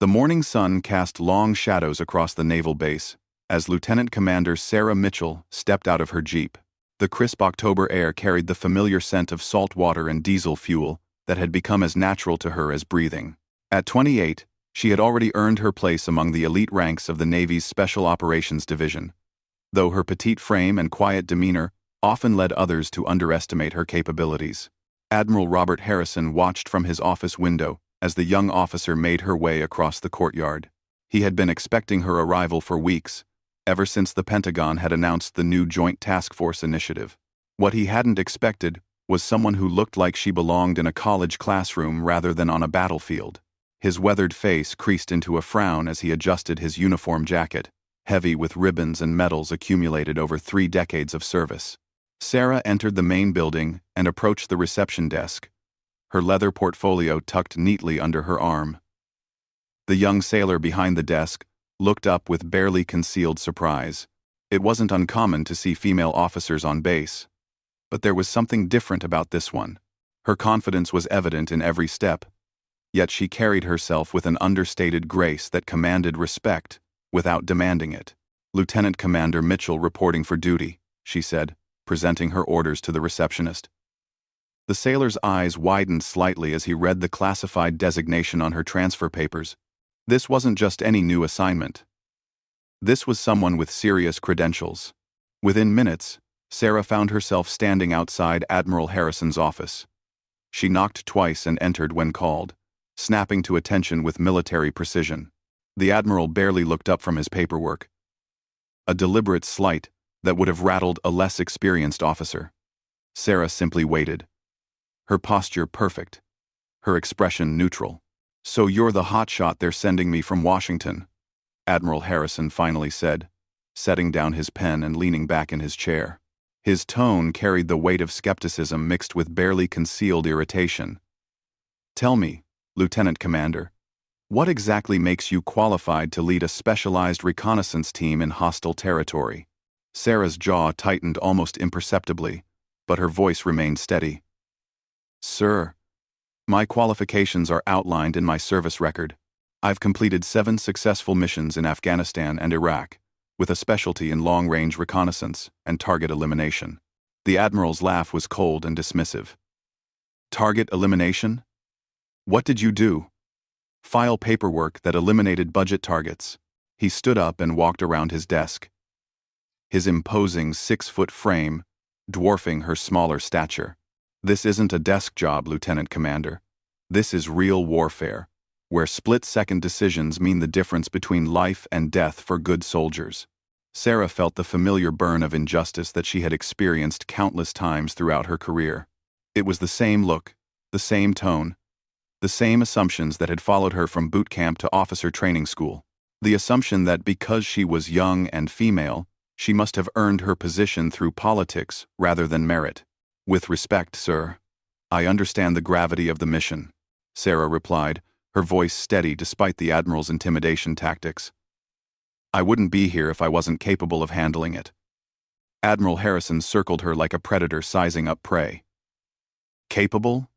The morning sun cast long shadows across the naval base as Lieutenant Commander Sarah Mitchell stepped out of her jeep. The crisp October air carried the familiar scent of salt water and diesel fuel that had become as natural to her as breathing. At 28, she had already earned her place among the elite ranks of the Navy's Special Operations Division, though her petite frame and quiet demeanor often led others to underestimate her capabilities. Admiral Robert Harrison watched from his office window as the young officer made her way across the courtyard. He had been expecting her arrival for weeks, ever since the Pentagon had announced the new Joint Task Force initiative. What he hadn't expected was someone who looked like she belonged in a college classroom rather than on a battlefield. His weathered face creased into a frown as he adjusted his uniform jacket, heavy with ribbons and medals accumulated over 3 decades of service. Sarah entered the main building and approached the reception desk, her leather portfolio tucked neatly under her arm. The young sailor behind the desk looked up with barely concealed surprise. It wasn't uncommon to see female officers on base, but there was something different about this one. Her confidence was evident in every step, yet she carried herself with an understated grace that commanded respect without demanding it. "Lieutenant Commander Mitchell reporting for duty," she said, presenting her orders to the receptionist. The sailor's eyes widened slightly as he read the classified designation on her transfer papers. This wasn't just any new assignment. This was someone with serious credentials. Within minutes, Sarah found herself standing outside Admiral Harrison's office. She knocked twice and entered when called, snapping to attention with military precision. The Admiral barely looked up from his paperwork. A deliberate slight that would have rattled a less experienced officer. Sarah simply waited. Her posture perfect. Her expression neutral. "So you're the hotshot they're sending me from Washington," Admiral Harrison finally said, setting down his pen and leaning back in his chair. His tone carried the weight of skepticism mixed with barely concealed irritation. "Tell me, Lieutenant Commander, what exactly makes you qualified to lead a specialized reconnaissance team in hostile territory?" Sarah's jaw tightened almost imperceptibly, but her voice remained steady. "Sir, my qualifications are outlined in my service record. I've completed 7 successful missions in Afghanistan and Iraq, with a specialty in long-range reconnaissance and target elimination." The Admiral's laugh was cold and dismissive. "Target elimination? What did you do?" "File paperwork that eliminated budget targets." He stood up and walked around his desk, his imposing 6-foot frame dwarfing her smaller stature. "This isn't a desk job, Lieutenant Commander. This is real warfare, where split-second decisions mean the difference between life and death for good soldiers." Sarah felt the familiar burn of injustice that she had experienced countless times throughout her career. It was the same look, the same tone, the same assumptions that had followed her from boot camp to officer training school. The assumption that because she was young and female, she must have earned her position through politics rather than merit. "With respect, sir, I understand the gravity of the mission," Sarah replied, her voice steady despite the Admiral's intimidation tactics. "I wouldn't be here if I wasn't capable of handling it." Admiral Harrison circled her like a predator sizing up prey. "Capable?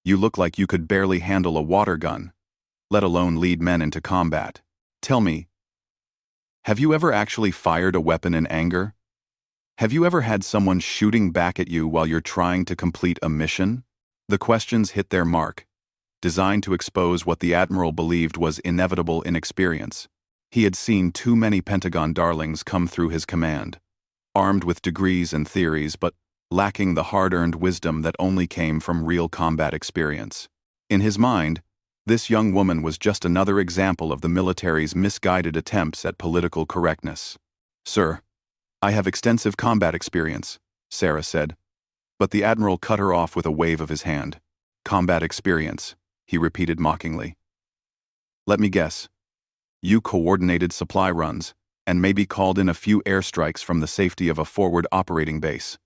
You look like you could barely handle a water gun, let alone lead men into combat. Tell me, have you ever actually fired a weapon in anger? Have you ever had someone shooting back at you while you're trying to complete a mission?" The questions hit their mark, designed to expose what the Admiral believed was inevitable inexperience. He had seen too many Pentagon darlings come through his command, armed with degrees and theories but lacking the hard-earned wisdom that only came from real combat experience. In his mind, this young woman was just another example of the military's misguided attempts at political correctness. "Sir, I have extensive combat experience," Sarah said, but the Admiral cut her off with a wave of his hand. "Combat experience," he repeated mockingly. "Let me guess. You coordinated supply runs and maybe called in a few airstrikes from the safety of a forward operating base.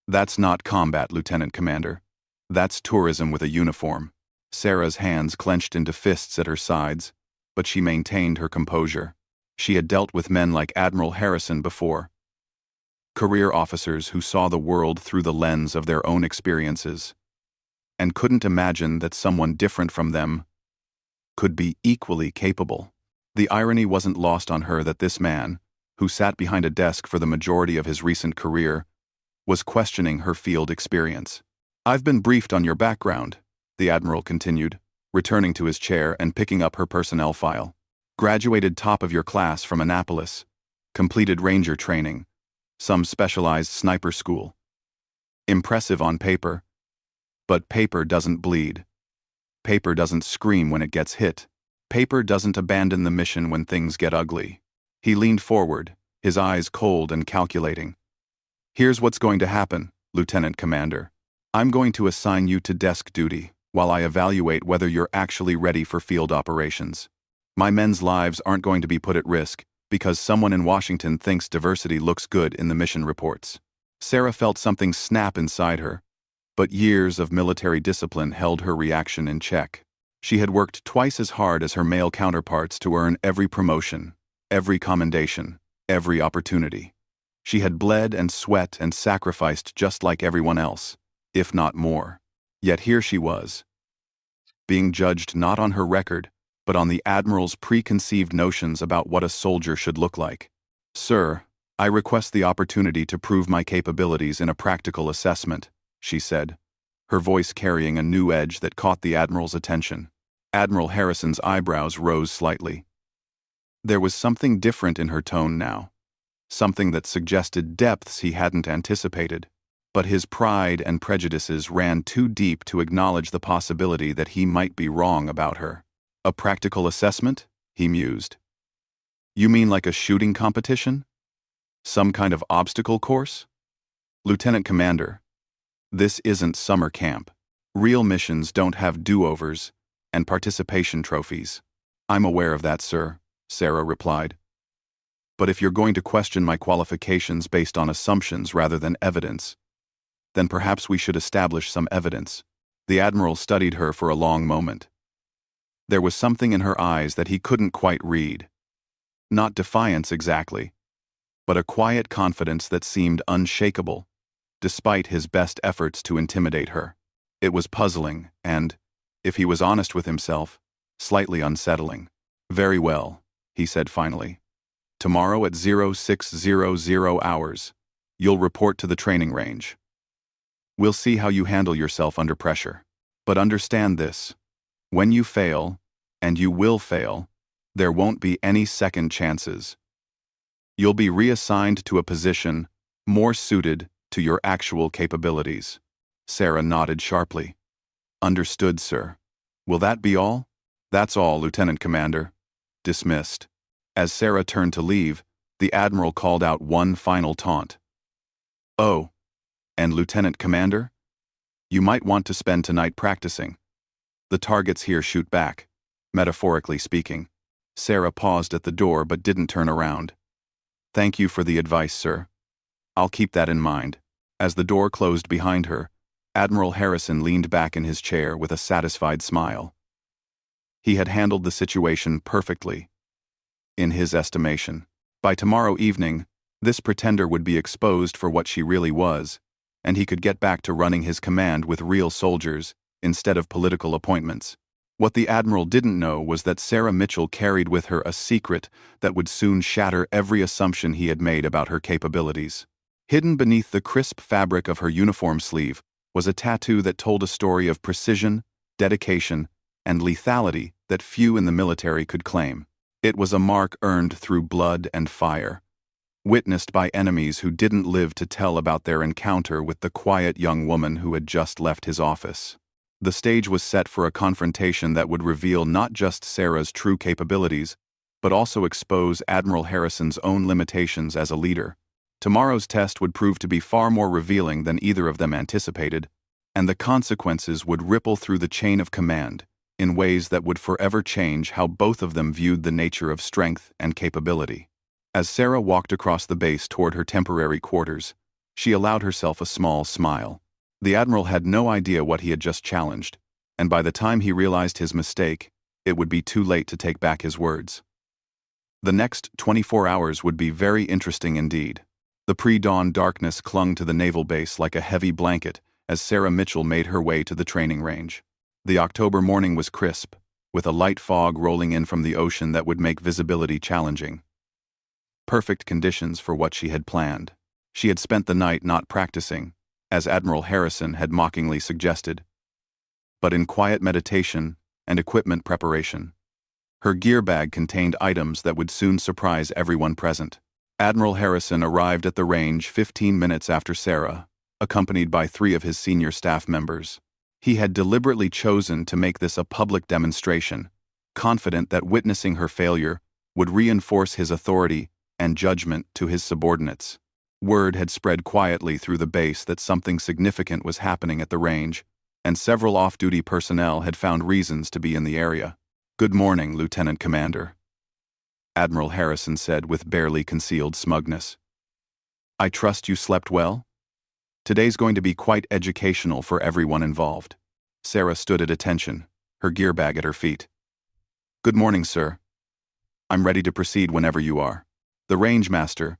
That's not combat, Lieutenant Commander. That's tourism with a uniform." Sarah's hands clenched into fists at her sides, but she maintained her composure. She had dealt with men like Admiral Harrison before. Career officers who saw the world through the lens of their own experiences, and couldn't imagine that someone different from them could be equally capable. The irony wasn't lost on her that this man, who sat behind a desk for the majority of his recent career, was questioning her field experience. "I've been briefed on your background," the Admiral continued, returning to his chair and picking up her personnel file. "Graduated top of your class from Annapolis. Completed Ranger training. Some specialized sniper school. Impressive on paper. But paper doesn't bleed. Paper doesn't scream when it gets hit. Paper doesn't abandon the mission when things get ugly." He leaned forward, his eyes cold and calculating. "Here's what's going to happen, Lieutenant Commander. I'm going to assign you to desk duty while I evaluate whether you're actually ready for field operations. My men's lives aren't going to be put at risk because someone in Washington thinks diversity looks good in the mission reports." Sarah felt something snap inside her, but years of military discipline held her reaction in check. She had worked twice as hard as her male counterparts to earn every promotion, every commendation, every opportunity. She had bled and sweat and sacrificed just like everyone else, if not more. Yet here she was, being judged not on her record, but on the Admiral's preconceived notions about what a soldier should look like. "Sir, I request the opportunity to prove my capabilities in a practical assessment," she said, her voice carrying a new edge that caught the Admiral's attention. Admiral Harrison's eyebrows rose slightly. There was something different in her tone now, something that suggested depths he hadn't anticipated. But his pride and prejudices ran too deep to acknowledge the possibility that he might be wrong about her. "A practical assessment?" he mused. "You mean like a shooting competition? Some kind of obstacle course?" "Lieutenant Commander, this isn't summer camp. Real missions don't have do-overs and participation trophies." "I'm aware of that, sir," Sarah replied. "But if you're going to question my qualifications based on assumptions rather than evidence, then perhaps we should establish some evidence." The Admiral studied her for a long moment. There was something in her eyes that he couldn't quite read. Not defiance exactly, but a quiet confidence that seemed unshakable, despite his best efforts to intimidate her. It was puzzling and, if he was honest with himself, slightly unsettling. "Very well," he said finally. "Tomorrow at 0600 hours, you'll report to the training range. We'll see how you handle yourself under pressure. But understand this. When you fail, and you will fail, there won't be any second chances. You'll be reassigned to a position more suited to your actual capabilities." Sarah nodded sharply. "Understood, sir. Will that be all?" "That's all, Lieutenant Commander." Dismissed. As Sarah turned to leave, the Admiral called out one final taunt. "Oh, and Lieutenant Commander? You might want to spend tonight practicing. The targets here shoot back, metaphorically speaking." Sarah paused at the door but didn't turn around. "Thank you for the advice, sir. I'll keep that in mind." As the door closed behind her, Admiral Harrison leaned back in his chair with a satisfied smile. He had handled the situation perfectly, in his estimation. By tomorrow evening, this pretender would be exposed for what she really was, and he could get back to running his command with real soldiers instead of political appointments. What the Admiral didn't know was that Sarah Mitchell carried with her a secret that would soon shatter every assumption he had made about her capabilities. Hidden beneath the crisp fabric of her uniform sleeve was a tattoo that told a story of precision, dedication, and lethality that few in the military could claim. It was a mark earned through blood and fire, witnessed by enemies who didn't live to tell about their encounter with the quiet young woman who had just left his office. The stage was set for a confrontation that would reveal not just Sarah's true capabilities, but also expose Admiral Harrison's own limitations as a leader. Tomorrow's test would prove to be far more revealing than either of them anticipated, and the consequences would ripple through the chain of command in ways that would forever change how both of them viewed the nature of strength and capability. As Sarah walked across the base toward her temporary quarters, she allowed herself a small smile. The Admiral had no idea what he had just challenged, and by the time he realized his mistake, it would be too late to take back his words. The next 24 hours would be very interesting indeed. The pre-dawn darkness clung to the naval base like a heavy blanket as Sarah Mitchell made her way to the training range. The October morning was crisp, with a light fog rolling in from the ocean that would make visibility challenging. Perfect conditions for what she had planned. She had spent the night not practicing, as Admiral Harrison had mockingly suggested, but in quiet meditation and equipment preparation. Her gear bag contained items that would soon surprise everyone present. Admiral Harrison arrived at the range 15 minutes after Sarah, accompanied by 3 of his senior staff members. He had deliberately chosen to make this a public demonstration, confident that witnessing her failure would reinforce his authority and judgment to his subordinates. Word had spread quietly through the base that something significant was happening at the range, and several off-duty personnel had found reasons to be in the area. "Good morning, Lieutenant Commander," Admiral Harrison said with barely concealed smugness. "I trust you slept well? Today's going to be quite educational for everyone involved." Sarah stood at attention, her gear bag at her feet. "Good morning, sir. I'm ready to proceed whenever you are." The range master,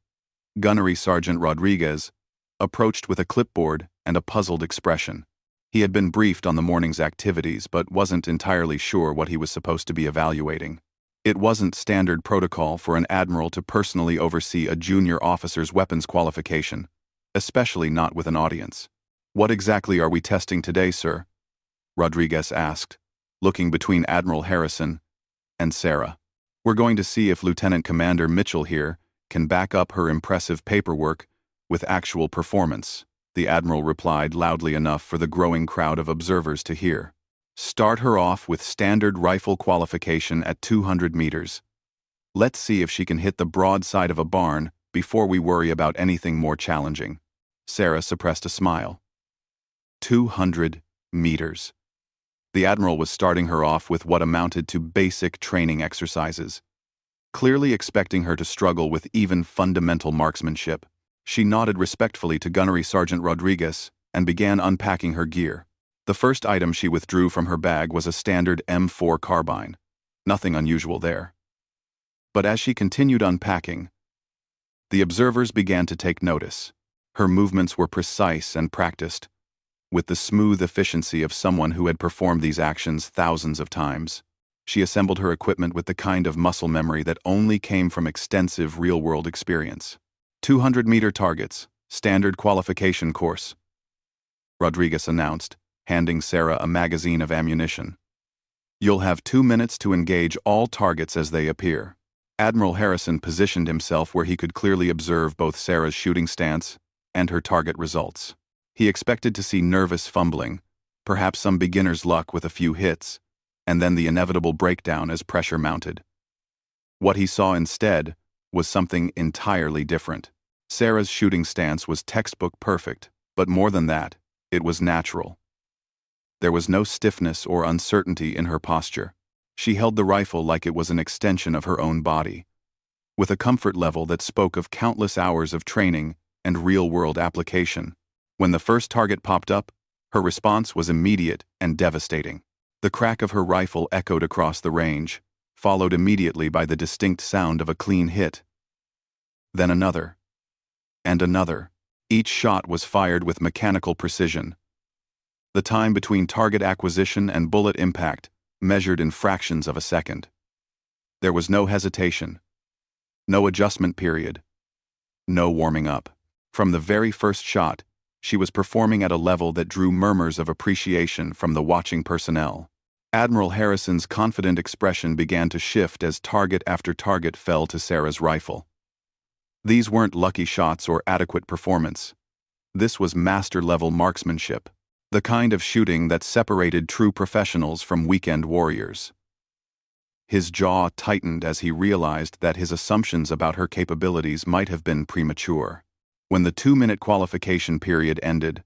Gunnery Sergeant Rodriguez, approached with a clipboard and a puzzled expression. He had been briefed on the morning's activities but wasn't entirely sure what he was supposed to be evaluating. It wasn't standard protocol for an admiral to personally oversee a junior officer's weapons qualification, especially not with an audience. "What exactly are we testing today, sir?" Rodriguez asked, looking between Admiral Harrison and Sarah. "We're going to see if Lieutenant Commander Mitchell here can back up her impressive paperwork with actual performance," the Admiral replied loudly enough for the growing crowd of observers to hear. "Start her off with standard rifle qualification at 200 meters. Let's see if she can hit the broad side of a barn before we worry about anything more challenging." Sarah suppressed a smile. 200 meters. The Admiral was starting her off with what amounted to basic training exercises. Clearly expecting her to struggle with even fundamental marksmanship, she nodded respectfully to Gunnery Sergeant Rodriguez and began unpacking her gear. The first item she withdrew from her bag was a standard M4 carbine. Nothing unusual there. But as she continued unpacking, the observers began to take notice. Her movements were precise and practiced, with the smooth efficiency of someone who had performed these actions thousands of times. She assembled her equipment with the kind of muscle memory that only came from extensive real-world experience. 200-meter targets, standard qualification course," Rodriguez announced, handing Sarah a magazine of ammunition. "You'll have 2 minutes to engage all targets as they appear." Admiral Harrison positioned himself where he could clearly observe both Sarah's shooting stance and her target results. He expected to see nervous fumbling, perhaps some beginner's luck with a few hits, and then the inevitable breakdown as pressure mounted. What he saw instead was something entirely different. Sarah's shooting stance was textbook perfect, but more than that, it was natural. There was no stiffness or uncertainty in her posture. She held the rifle like it was an extension of her own body, with a comfort level that spoke of countless hours of training and real-world application. When the first target popped up, her response was immediate and devastating. The crack of her rifle echoed across the range, followed immediately by the distinct sound of a clean hit. Then another. And another. Each shot was fired with mechanical precision. The time between target acquisition and bullet impact measured in fractions of a second. There was no hesitation, no adjustment period, no warming up. From the very first shot, she was performing at a level that drew murmurs of appreciation from the watching personnel. Admiral Harrison's confident expression began to shift as target after target fell to Sarah's rifle. These weren't lucky shots or adequate performance. This was master-level marksmanship, the kind of shooting that separated true professionals from weekend warriors. His jaw tightened as he realized that his assumptions about her capabilities might have been premature. When the 2-minute qualification period ended,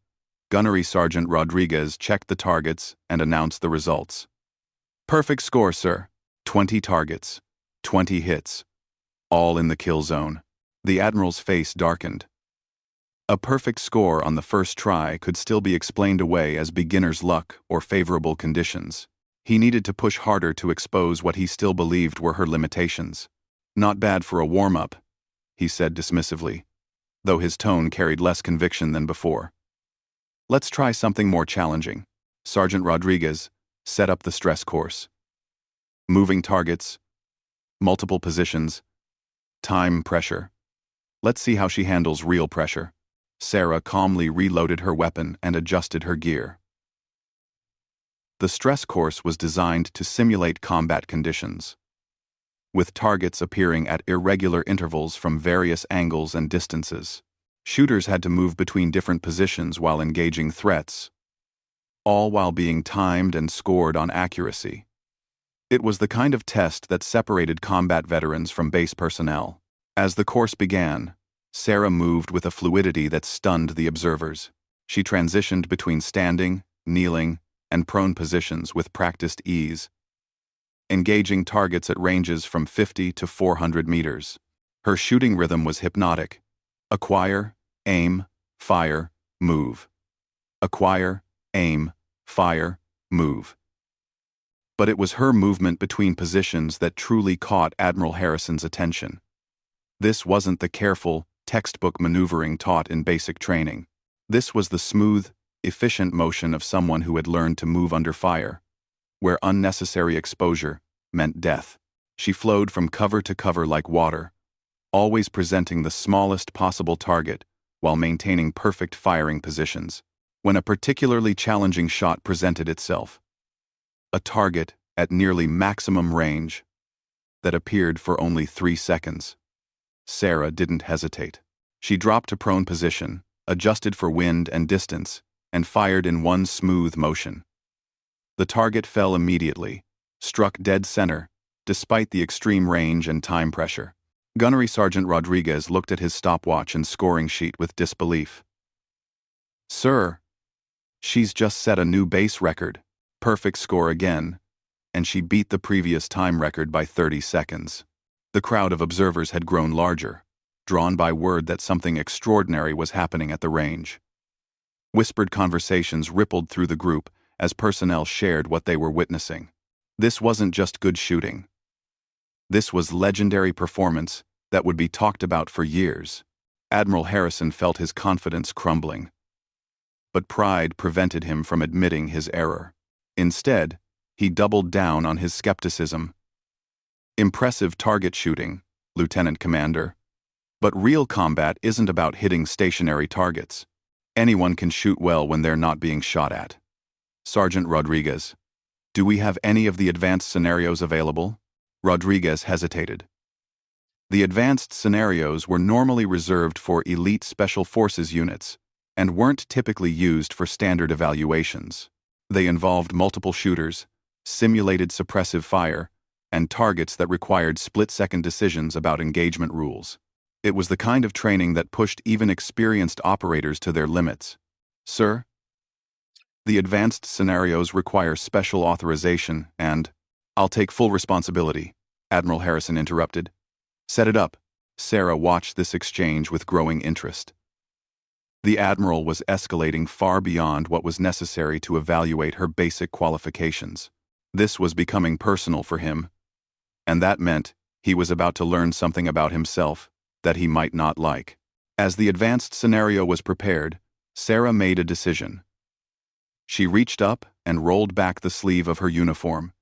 Gunnery Sergeant Rodriguez checked the targets and announced the results. "Perfect score, sir. 20 targets, 20 hits, all in the kill zone." The Admiral's face darkened. A perfect score on the first try could still be explained away as beginner's luck or favorable conditions. He needed to push harder to expose what he still believed were her limitations. "Not bad for a warm-up," he said dismissively, though his tone carried less conviction than before. "Let's try something more challenging." Sergeant Rodriguez set up the stress course. moving targets, multiple positions, time pressure. Let's see how she handles real pressure. Sarah calmly reloaded her weapon and adjusted her gear. The stress course was designed to simulate combat conditions, with targets appearing at irregular intervals from various angles and distances. Shooters had to move between different positions while engaging threats, all while being timed and scored on accuracy. It was the kind of test that separated combat veterans from base personnel. As the course began, Sarah moved with a fluidity that stunned the observers. She transitioned between standing, kneeling, and prone positions with practiced ease, engaging targets at ranges from 50 to 400 meters. Her shooting rhythm was hypnotic. Acquire, aim, fire, move. Acquire, aim, fire, move. But it was her movement between positions that truly caught Admiral Harrison's attention. This wasn't the careful, textbook maneuvering taught in basic training. This was the smooth, efficient motion of someone who had learned to move under fire, where unnecessary exposure meant death. She flowed from cover to cover like water, always presenting the smallest possible target while maintaining perfect firing positions. When a particularly challenging shot presented itself, a target at nearly maximum range that appeared for only 3 seconds, Sarah didn't hesitate. She dropped to prone position, adjusted for wind and distance, and fired in one smooth motion. The target fell immediately, struck dead center, despite the extreme range and time pressure. Gunnery Sergeant Rodriguez looked at his stopwatch and scoring sheet with disbelief. "Sir, she's just set a new base record, perfect score again, and she beat the previous time record by 30 seconds. The crowd of observers had grown larger, drawn by word that something extraordinary was happening at the range. Whispered conversations rippled through the group as personnel shared what they were witnessing. This wasn't just good shooting. This was legendary performance that would be talked about for years. Admiral Harrison felt his confidence crumbling, but pride prevented him from admitting his error. Instead, he doubled down on his skepticism. "Impressive target shooting, Lieutenant Commander. But real combat isn't about hitting stationary targets. Anyone can shoot well when they're not being shot at. Sergeant Rodriguez, do we have any of the advanced scenarios available?" Rodriguez hesitated. The advanced scenarios were normally reserved for elite special forces units and weren't typically used for standard evaluations. They involved multiple shooters, simulated suppressive fire, and targets that required split-second decisions about engagement rules. It was the kind of training that pushed even experienced operators to their limits. "Sir, the advanced scenarios require special authorization and—" "I'll take full responsibility," Admiral Harrison interrupted. "Set it up." Sarah watched this exchange with growing interest. The Admiral was escalating far beyond what was necessary to evaluate her basic qualifications. This was becoming personal for him, and that meant he was about to learn something about himself that he might not like. As the advanced scenario was prepared, Sarah made a decision. She reached up and rolled back the sleeve of her uniform,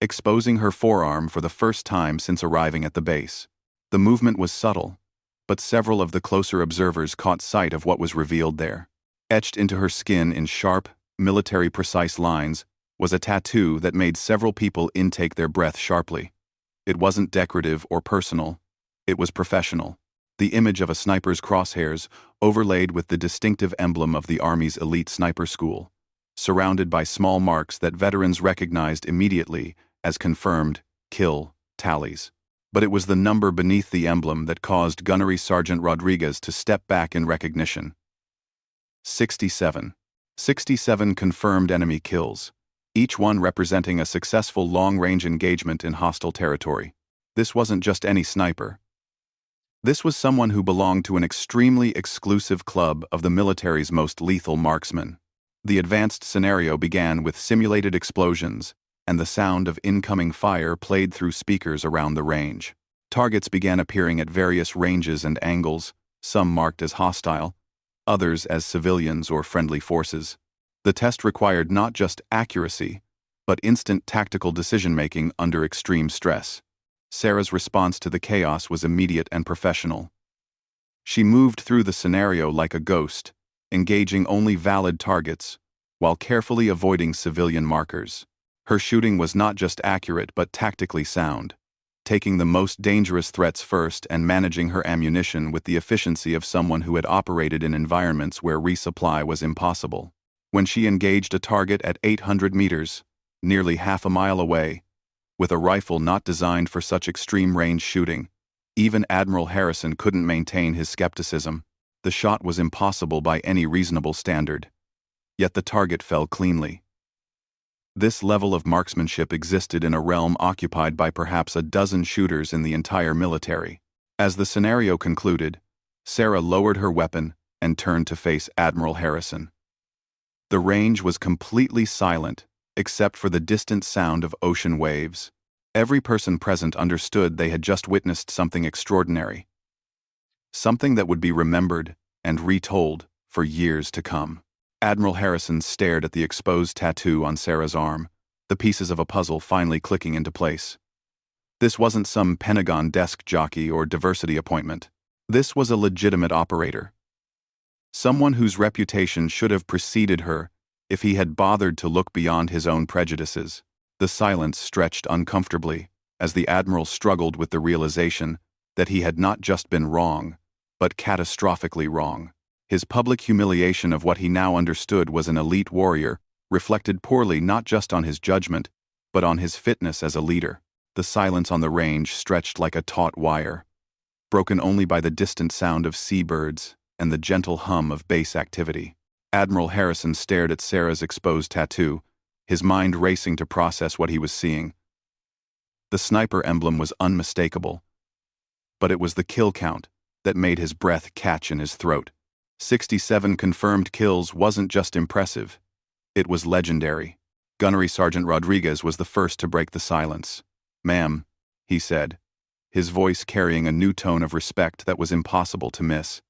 exposing her forearm for the first time since arriving at the base. The movement was subtle, but several of the closer observers caught sight of what was revealed there. Etched into her skin in sharp, military-precise lines was a tattoo that made several people intake their breath sharply. It wasn't decorative or personal. It was professional. The image of a sniper's crosshairs overlaid with the distinctive emblem of the Army's elite sniper school, surrounded by small marks that veterans recognized immediately as confirmed kill tallies. But it was the number beneath the emblem that caused Gunnery Sergeant Rodriguez to step back in recognition. 67. 67 confirmed enemy kills, each one representing a successful long-range engagement in hostile territory. This wasn't just any sniper. This was someone who belonged to an extremely exclusive club of the military's most lethal marksmen. The advanced scenario began with simulated explosions, and the sound of incoming fire played through speakers around the range. Targets began appearing at various ranges and angles, some marked as hostile, others as civilians or friendly forces. The test required not just accuracy, but instant tactical decision-making under extreme stress. Sarah's response to the chaos was immediate and professional. She moved through the scenario like a ghost, engaging only valid targets, while carefully avoiding civilian markers. Her shooting was not just accurate but tactically sound, taking the most dangerous threats first and managing her ammunition with the efficiency of someone who had operated in environments where resupply was impossible. When she engaged a target at 800 meters, nearly half a mile away, with a rifle not designed for such extreme range shooting, even Admiral Harrison couldn't maintain his skepticism. The shot was impossible by any reasonable standard. Yet the target fell cleanly. This level of marksmanship existed in a realm occupied by perhaps a dozen shooters in the entire military. As the scenario concluded, Sarah lowered her weapon and turned to face Admiral Harrison. The range was completely silent, except for the distant sound of ocean waves. Every person present understood they had just witnessed something extraordinary. Something that would be remembered and retold for years to come. Admiral Harrison stared at the exposed tattoo on Sarah's arm, the pieces of a puzzle finally clicking into place. This wasn't some Pentagon desk jockey or diversity appointment. This was a legitimate operator. Someone whose reputation should have preceded her if he had bothered to look beyond his own prejudices. The silence stretched uncomfortably as the Admiral struggled with the realization that he had not just been wrong, but catastrophically wrong. His public humiliation of what he now understood was an elite warrior reflected poorly not just on his judgment, but on his fitness as a leader. The silence on the range stretched like a taut wire, broken only by the distant sound of seabirds and the gentle hum of base activity. Admiral Harrison stared at Sarah's exposed tattoo, his mind racing to process what he was seeing. The sniper emblem was unmistakable, but it was the kill count that made his breath catch in his throat. 67 confirmed kills wasn't just impressive, it was legendary. Gunnery Sergeant Rodriguez was the first to break the silence. "Ma'am," he said, his voice carrying a new tone of respect that was impossible to miss.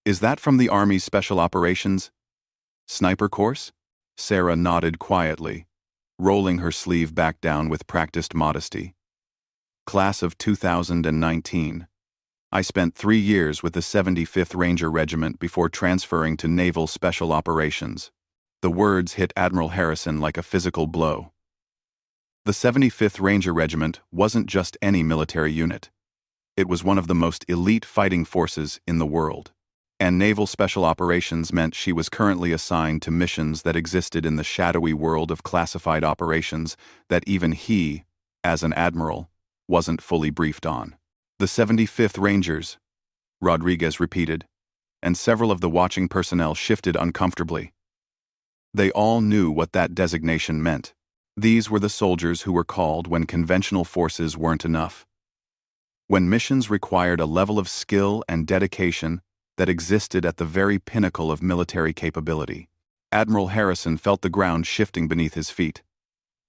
"Is that from the Army's Special Operations Sniper Course?" Sarah nodded quietly, rolling her sleeve back down with practiced modesty. "Class of 2019. I spent 3 years with the 75th Ranger Regiment before transferring to Naval Special Operations." The words hit Admiral Harrison like a physical blow. The 75th Ranger Regiment wasn't just any military unit. It was one of the most elite fighting forces in the world. And Naval Special Operations meant she was currently assigned to missions that existed in the shadowy world of classified operations that even he, as an admiral, wasn't fully briefed on. "The 75th Rangers," Rodriguez repeated, and several of the watching personnel shifted uncomfortably. They all knew what that designation meant. These were the soldiers who were called when conventional forces weren't enough. When missions required a level of skill and dedication that existed at the very pinnacle of military capability. Admiral Harrison felt the ground shifting beneath his feet.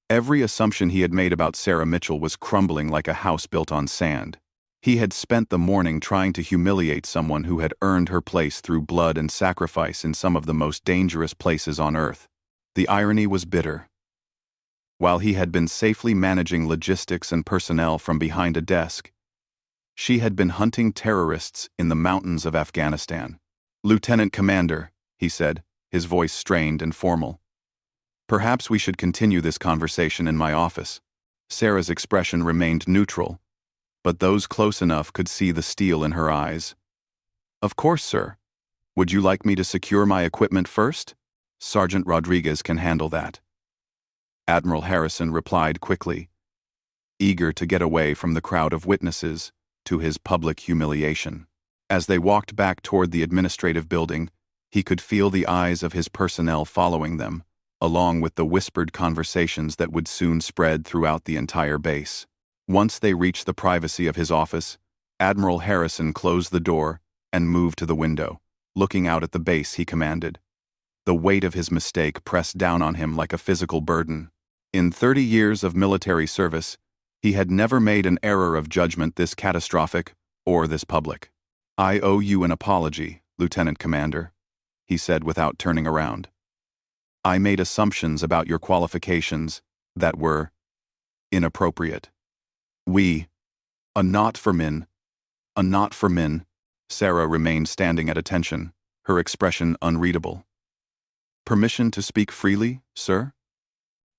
Every assumption he had made about Sarah Mitchell was crumbling like a house built on sand. He had spent the morning trying to humiliate someone who had earned her place through blood and sacrifice in some of the most dangerous places on Earth. The irony was bitter. While he had been safely managing logistics and personnel from behind a desk, she had been hunting terrorists in the mountains of Afghanistan. "Lieutenant Commander," he said, his voice strained and formal. "Perhaps we should continue this conversation in my office." Sarah's expression remained neutral, but those close enough could see the steel in her eyes. "Of course, sir. Would you like me to secure my equipment first? Sergeant Rodriguez can handle that." Admiral Harrison replied quickly, eager to get away from the crowd of witnesses to his public humiliation. As they walked back toward the administrative building, he could feel the eyes of his personnel following them, along with the whispered conversations that would soon spread throughout the entire base. Once they reached the privacy of his office, Admiral Harrison closed the door and moved to the window, looking out at the base he commanded. The weight of his mistake pressed down on him like a physical burden. In 30 years of military service, he had never made an error of judgment this catastrophic or this public. "I owe you an apology, Lieutenant Commander," he said without turning around. "I made assumptions about your qualifications that were inappropriate. We, a not for min, a not for min. Sarah remained standing at attention, her expression unreadable. Permission to speak freely, sir?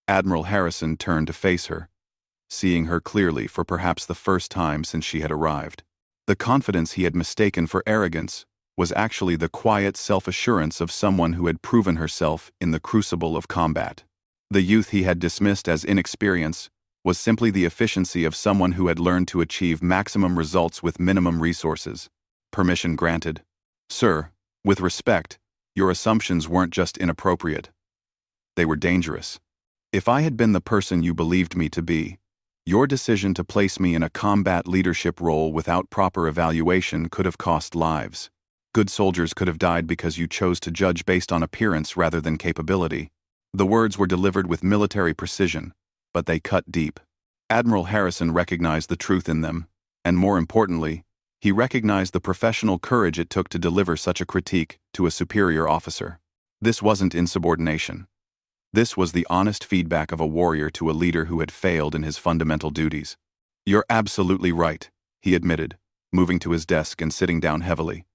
Admiral Harrison turned to face her, seeing her clearly for perhaps the first time since she had arrived. The confidence he had mistaken for arrogance was actually the quiet self-assurance of someone who had proven herself in the crucible of combat. The youth he had dismissed as inexperience was simply the efficiency of someone who had learned to achieve maximum results with minimum resources. Permission granted. Sir, with respect, your assumptions weren't just inappropriate. They were dangerous. If I had been the person you believed me to be, your decision to place me in a combat leadership role without proper evaluation could have cost lives. Good soldiers could have died because you chose to judge based on appearance rather than capability. The words were delivered with military precision, but they cut deep. Admiral Harrison recognized the truth in them, and more importantly, he recognized the professional courage it took to deliver such a critique to a superior officer. This wasn't insubordination. This was the honest feedback of a warrior to a leader who had failed in his fundamental duties. You're absolutely right, he admitted, moving to his desk and sitting down heavily.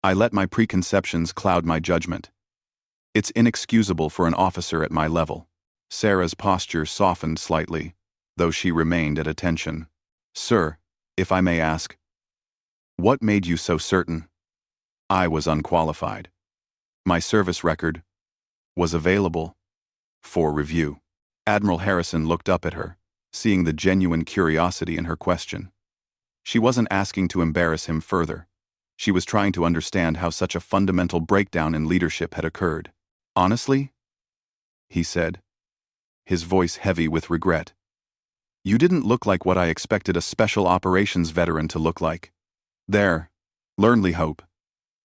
I let my preconceptions cloud my judgment. It's inexcusable for an officer at my level. Sarah's posture softened slightly, though she remained at attention. Sir, if I may ask, what made you so certain? I was unqualified. My service record was available for review. Admiral Harrison looked up at her, seeing the genuine curiosity in her question. She wasn't asking to embarrass him further. She was trying to understand how such a fundamental breakdown in leadership had occurred. Honestly? He said, his voice heavy with regret. You didn't look like what I expected a special operations veteran to look like. There. Learnly hope.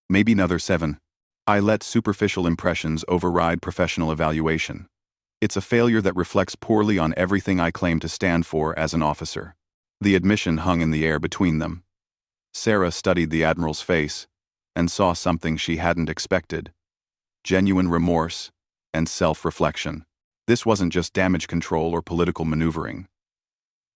Maybe another 7. I let superficial impressions override professional evaluation. It's a failure that reflects poorly on everything I claim to stand for as an officer. The admission hung in the air between them. Sarah studied the Admiral's face and saw something she hadn't expected. Genuine remorse and self-reflection. This wasn't just damage control or political maneuvering.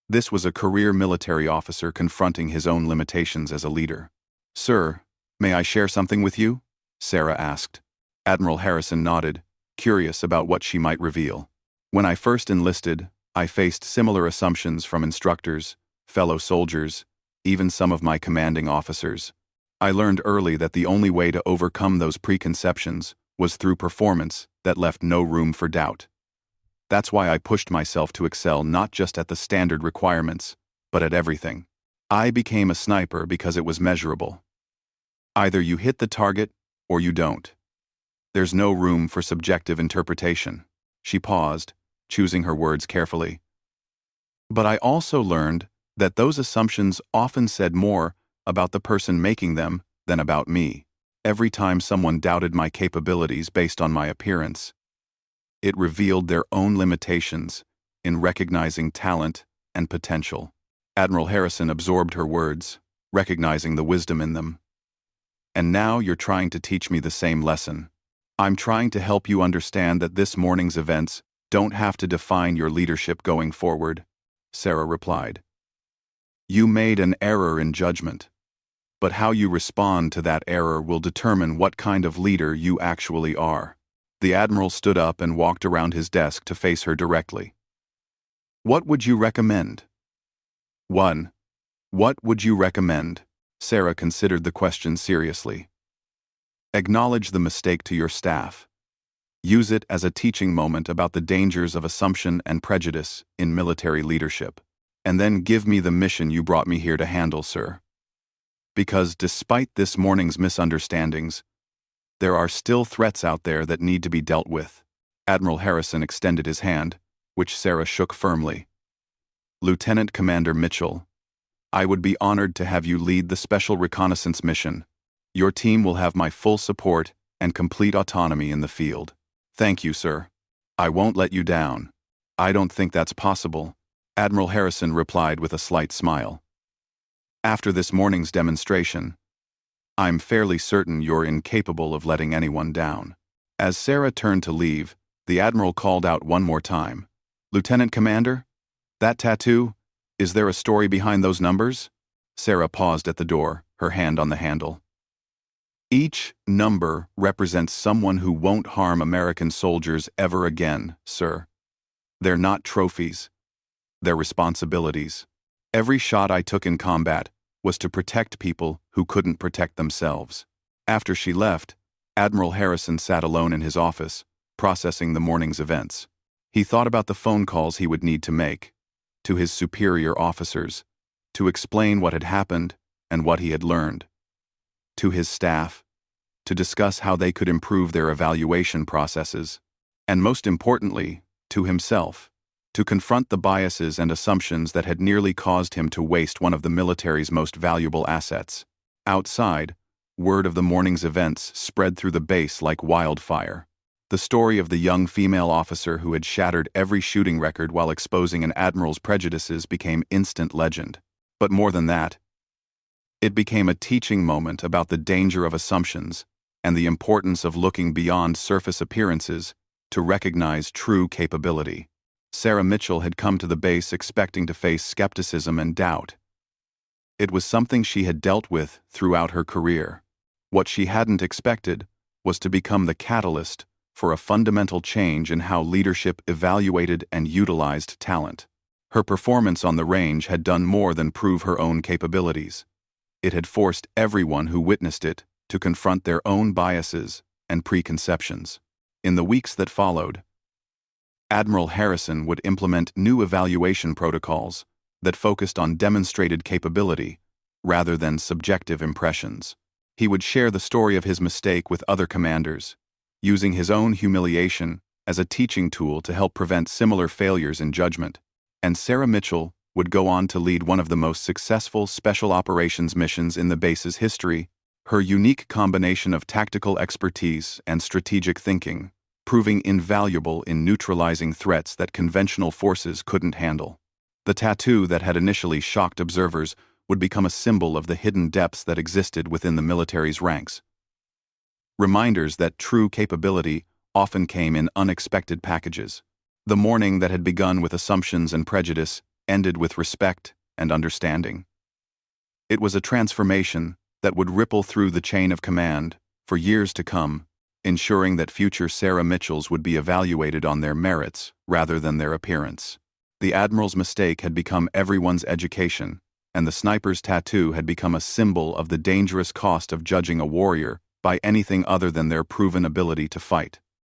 This was a career military officer confronting his own limitations as a leader. Sir, may I share something with you? Sarah asked. Admiral Harrison nodded, curious about what she might reveal. When I first enlisted, I faced similar assumptions from instructors, fellow soldiers, even some of my commanding officers. I learned early that the only way to overcome those preconceptions was through performance that left no room for doubt. That's why I pushed myself to excel not just at the standard requirements, but at everything. I became a sniper because it was measurable. Either you hit the target, or you don't. There's no room for subjective interpretation. She paused, choosing her words carefully. But I also learned that those assumptions often said more about the person making them than about me. Every time someone doubted my capabilities based on my appearance, it revealed their own limitations in recognizing talent and potential. Admiral Harrison absorbed her words, recognizing the wisdom in them. And now you're trying to teach me the same lesson. I'm trying to help you understand that this morning's events don't have to define your leadership going forward, Sarah replied. You made an error in judgment, but how you respond to that error will determine what kind of leader you actually are. The Admiral stood up and walked around his desk to face her directly. What would you recommend? 1. What would you recommend? Sarah considered the question seriously. Acknowledge the mistake to your staff. Use it as a teaching moment about the dangers of assumption and prejudice in military leadership. And then give me the mission you brought me here to handle, sir. Because despite this morning's misunderstandings, there are still threats out there that need to be dealt with. Admiral Harrison extended his hand, which Sarah shook firmly. Lieutenant Commander Mitchell, I would be honored to have you lead the Special Reconnaissance mission. Your team will have my full support and complete autonomy in the field. Thank you, sir. I won't let you down. I don't think that's possible, Admiral Harrison replied with a slight smile. After this morning's demonstration, I'm fairly certain you're incapable of letting anyone down. As Sarah turned to leave, the Admiral called out one more time, Lieutenant Commander? That tattoo? Is there a story behind those numbers? Sarah paused at the door, her hand on the handle. Each number represents someone who won't harm American soldiers ever again, sir. They're not trophies. They're responsibilities. Every shot I took in combat was to protect people who couldn't protect themselves. After she left, Admiral Harrison sat alone in his office, processing the morning's events. He thought about the phone calls he would need to make, to his superior officers, to explain what had happened and what he had learned, to his staff, to discuss how they could improve their evaluation processes, and most importantly, to himself, to confront the biases and assumptions that had nearly caused him to waste one of the military's most valuable assets. Outside, word of the morning's events spread through the base like wildfire. The story of the young female officer who had shattered every shooting record while exposing an admiral's prejudices became instant legend. But more than that, it became a teaching moment about the danger of assumptions and the importance of looking beyond surface appearances to recognize true capability. Sarah Mitchell had come to the base expecting to face skepticism and doubt. It was something she had dealt with throughout her career. What she hadn't expected was to become the catalyst for a fundamental change in how leadership evaluated and utilized talent. Her performance on the range had done more than prove her own capabilities. It had forced everyone who witnessed it to confront their own biases and preconceptions. In the weeks that followed, Admiral Harrison would implement new evaluation protocols that focused on demonstrated capability rather than subjective impressions. He would share the story of his mistake with other commanders, using his own humiliation as a teaching tool to help prevent similar failures in judgment. And Sarah Mitchell would go on to lead one of the most successful special operations missions in the base's history, her unique combination of tactical expertise and strategic thinking, proving invaluable in neutralizing threats that conventional forces couldn't handle. The tattoo that had initially shocked observers would become a symbol of the hidden depths that existed within the military's ranks. Reminders that true capability often came in unexpected packages. The morning that had begun with assumptions and prejudice ended with respect and understanding. It was a transformation that would ripple through the chain of command for years to come, ensuring that future Sarah Mitchells would be evaluated on their merits rather than their appearance. The Admiral's mistake had become everyone's education, and the sniper's tattoo had become a symbol of the dangerous cost of judging a warrior by anything other than their proven ability to fight.